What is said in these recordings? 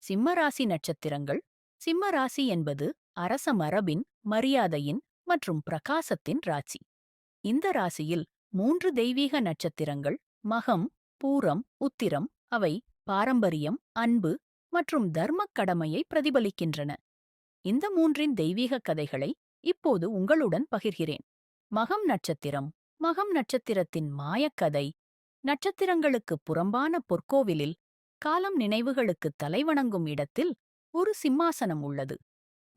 சிம்மராசி நட்சத்திரங்கள். சிம்ம ராசி என்பது அரச மரபின், மரியாதையின் மற்றும் பிரகாசத்தின் ராசி. இந்த ராசியில் 3 தெய்வீக நட்சத்திரங்கள் மகம், பூரம், உத்திரம். அவை பாரம்பரியம், அன்பு மற்றும் தர்மக் கடமையை பிரதிபலிக்கின்றன. இந்த 3இன் தெய்வீக கதைகளை இப்போது உங்களுடன் பகிர்கிறேன். மகம் நட்சத்திரம். மகம் நட்சத்திரத்தின் மாயக்கதை. நட்சத்திரங்களுக்கு புறம்பான பொற்கோவிலில், காலம் நினைவுகளுக்கு தலைவணங்கும் இடத்தில் ஒரு சிம்மாசனம் உள்ளது.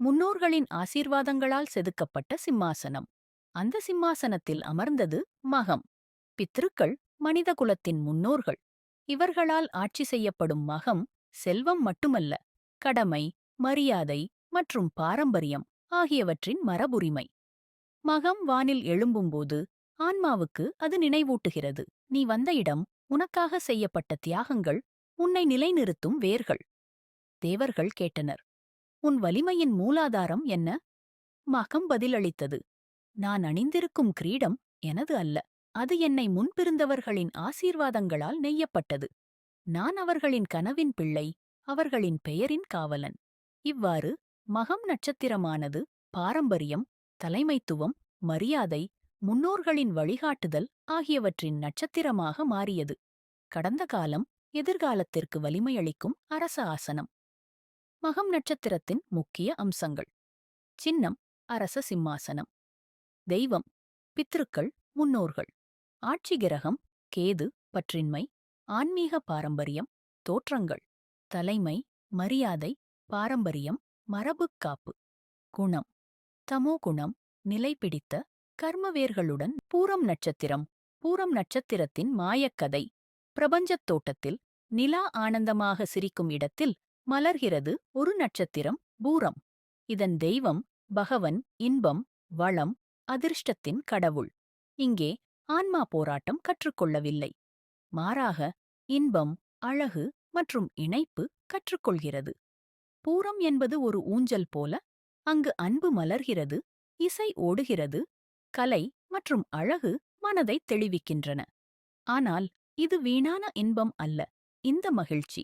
முன்னோர்களின் ஆசீர்வாதங்களால் செதுக்கப்பட்ட சிம்மாசனம். அந்த சிம்மாசனத்தில் அமர்ந்தது மகம். பித்ருக்கள் மனிதகுலத்தின் முன்னோர்கள். இவர்களால் ஆட்சி செய்யப்படும் மகம் செல்வம் மட்டுமல்ல, கடமை, மரியாதை மற்றும் பாரம்பரியம் ஆகியவற்றின் மரபுரிமை. மகம் வானில் எழும்பும்போது ஆன்மாவுக்கு அது நினைவூட்டுகிறது, நீ வந்த இடம், உனக்காக செய்யப்பட்ட தியாகங்கள், உன்னை நிலைநிறுத்தும் வேர்கள். தேவர்கள் கேட்டனர், உன் வலிமையின் மூலாதாரம் என்ன? மகம் பதிலளித்தது, நான் அணிந்திருக்கும் கிரீடம் எனது அல்ல. அது என்னை முன்பிருந்தவர்களின் ஆசீர்வாதங்களால் நெய்யப்பட்டது. நான் அவர்களின் கனவின் பிள்ளை, அவர்களின் பெயரின் காவலன். இவ்வாறு மகம் நட்சத்திரமானது பாரம்பரியம், தலைமைத்துவம், மரியாதை, முன்னோர்களின் வழிகாட்டுதல் ஆகியவற்றின் நட்சத்திரமாக மாறியது. கடந்த காலம், எதிர்காலத்திற்கு வலிமையளிக்கும் அரச ஆசனம். மகம் நட்சத்திரத்தின் முக்கிய அம்சங்கள். சின்னம் அரச சிம்மாசனம். தெய்வம் பித்ருக்கள், முன்னோர்கள். ஆட்சி கிரகம் கேது, பற்றின்மை, ஆன்மீக பாரம்பரியம். தோற்றங்கள் தலைமை, மரியாதை, பாரம்பரியம், மரபுக் காப்பு. குணம் தமோ குணம், நிலை பிடித்த கர்மவேர்களுடன். பூரம் நட்சத்திரம். பூரம் நட்சத்திரத்தின் மாயக்கதை. பிரபஞ்சத் தோட்டத்தில் நிலா ஆனந்தமாக சிரிக்கும் இடத்தில் மலர்கிறது ஒரு நட்சத்திரம், பூரம். இதன் தெய்வம் பகவன், இன்பம், வளம், அதிர்ஷ்டத்தின் கடவுள். இங்கே ஆன்மா போராட்டம் கற்றுக்கொள்ளவில்லை, மாறாக இன்பம், அழகு மற்றும் இணைப்பு கற்றுக்கொள்கிறது. பூரம் என்பது ஒரு ஊஞ்சல் போல. அங்கு அன்பு மலர்கிறது, இசை ஓடுகிறது, கலை மற்றும் அழகு மனதை தெளிவிக்கின்றன. ஆனால் இது வீணான இன்பம் அல்ல. இந்த மகிழ்ச்சி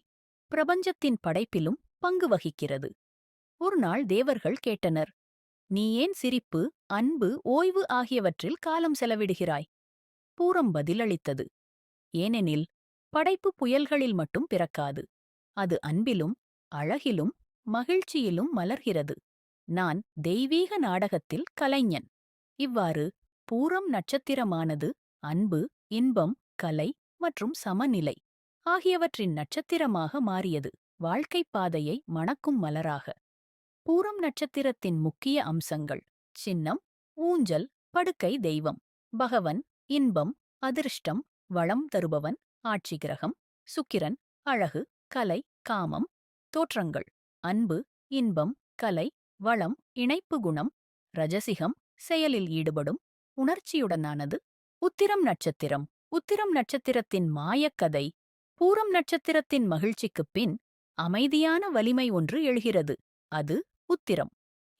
பிரபஞ்சத்தின் படைப்பிலும் பங்கு வகிக்கிறது. ஒருநாள் தேவர்கள் கேட்டனர், நீ ஏன் சிரிப்பு, அன்பு, ஓய்வு ஆகியவற்றில் காலம் செலவிடுகிறாய்? பூரம் பதிலளித்தது, ஏனெனில் படைப்பு புயல்களில் மட்டும் பிறக்காது. அது அன்பிலும், அழகிலும், மகிழ்ச்சியிலும் மலர்கிறது. நான் தெய்வீக நாடகத்தில் கலைஞன். இவ்வாறு பூரம் நட்சத்திரமானது அன்பு, இன்பம், கலை மற்றும் சமநிலை ஆகியவற்றின் நட்சத்திரமாக மாறியது, வாழ்க்கைப் பாதையை மணக்கும் மலராக. பூரம் நட்சத்திரத்தின் முக்கிய அம்சங்கள். சின்னம் ஊஞ்சல், படுக்கை தெய்வம் பகவன், இன்பம், அதிர்ஷ்டம், வளம் தருபவன். ஆட்சி கிரகம் சுக்கிரன், அழகு, கலை, காமம். தோற்றங்கள் அன்பு, இன்பம், கலை, வளம், இணைப்பு குணம். ரஜசிகம் செயலில் ஈடுபடும், உணர்ச்சியுடனானது. உத்திரம் நட்சத்திரம். உத்திரம் நட்சத்திரத்தின் மாயக்கதை. பூரம் நட்சத்திரத்தின் மகிழ்ச்சிக்குப் பின் அமைதியான வலிமை ஒன்று எழுகிறது. அது உத்திரம்.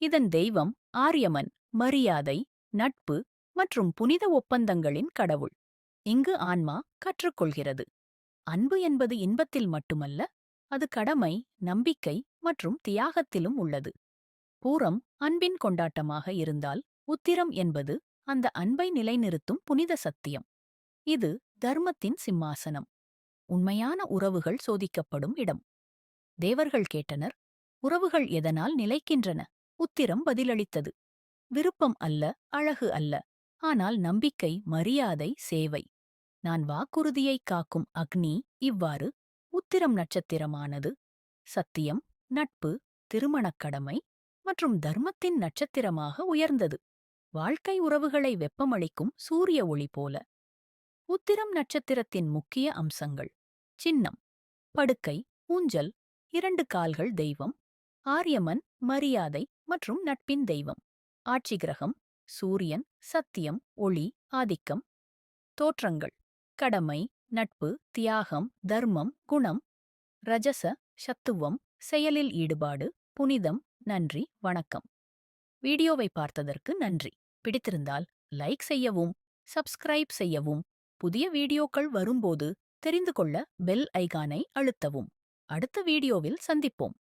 இதன் தெய்வம் ஆரியமன், மரியாதை, நட்பு மற்றும் புனித ஒப்பந்தங்களின் கடவுள். இங்கு ஆன்மா கற்றுக்கொள்கிறது, அன்பு என்பது இன்பத்தில் மட்டுமல்ல, அது கடமை, நம்பிக்கை மற்றும் தியாகத்திலும் உள்ளது. பூரம் அன்பின் கொண்டாட்டமாக இருந்தால், உத்திரம் என்பது அந்த அன்பை நிலைநிறுத்தும் புனித சத்தியம். இது தர்மத்தின் சிம்மாசனம். உண்மையான உறவுகள் சோதிக்கப்படும் இடம். தேவர்கள் கேட்டனர், உறவுகள் எதனால் நிலைக்கின்றன? உத்திரம் பதிலளித்தது, விருப்பம் அல்ல, அழகு அல்ல, ஆனால் நம்பிக்கை, மரியாதை, சேவை. நான் வாக்குறுதியைக் காக்கும் அக்னி. இவ்வாறு உத்திரம் நட்சத்திரமானது சத்தியம், நட்பு, திருமணக் கடமை மற்றும் தர்மத்தின் நட்சத்திரமாக உயர்ந்தது. வாழ்க்கை உறவுகளை வெப்பமளிக்கும் சூரிய ஒளி போல. உத்திரம் நட்சத்திரத்தின் முக்கிய அம்சங்கள். சின்னம் படுக்கை, ஊஞ்சல், 2 கால்கள் தெய்வம். ஆரியமன், மரியாதை மற்றும் நட்பின் தெய்வம். ஆட்சி கிரகம் சூரியன், சத்தியம், ஒளி, ஆதிக்கம். தோற்றங்கள் கடமை, நட்பு, தியாகம், தர்மம், குணம். ரஜச சத்துவம், செயலில் ஈடுபாடு, புனிதம். நன்றி, வணக்கம். வீடியோவை பார்த்ததற்கு நன்றி. பிடித்திருந்தால் லைக் செய்யவும், சப்ஸ்கிரைப் செய்யவும், புதிய வீடியோக்கள் வரும்போது தெரிந்து கொள்ள பெல் ஐகானை அழுத்தவும். அடுத்த வீடியோவில் சந்திப்போம்.